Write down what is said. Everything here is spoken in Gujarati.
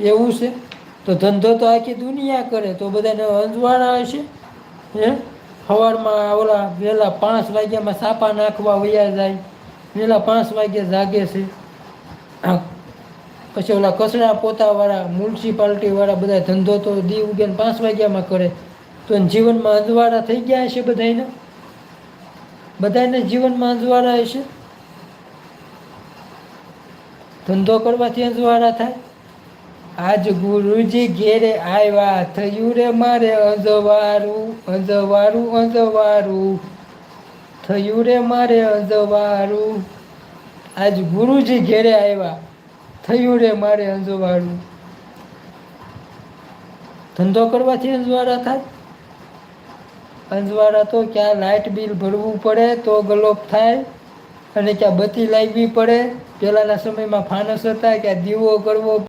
એવું છે? તો ધંધો તો આખી દુનિયા કરે, તો બધાને અંજવાળા હશે. હે સવારમાં ઓલા વહેલા 5 વાગ્યામાં સાપા નાખવા વયા જાય, વહેલા 5 વાગે જાગે છે. પછી ઓલા કચરા પોતાવાળા મ્યુનિસિપાલિટીવાળા બધા ધંધો તો દી ઉગીને 5 વાગ્યામાં કરે. તો જીવનમાં અંજવાળા થઈ ગયા હશે બધાને, બધાને જીવનમાં અંજવાળા હશે. ધંધો કરવાથી અંજવાળા થાય. આજ ગુરુજી ઘેરે આવ્યા, થયું રે મારે અંજવાળું, અંજવાળું, અંજવાળું, થયું રે મારે અંજવાળું. આજ ગુરુજી ઘેરે આવ્યા, થયું રે મારે અંજવાળું. ધંધો કરવાથી અંજવાળા થાય. અંજવાળા તો ક્યાં લાઇટ બિલ ભરવું પડે તો ગલોપ થાય, અને ક્યાં બત્તી લાવવી પડે. પહેલાંના સમયમાં ફાનસ હતા, ક્યાં દીવો કરવો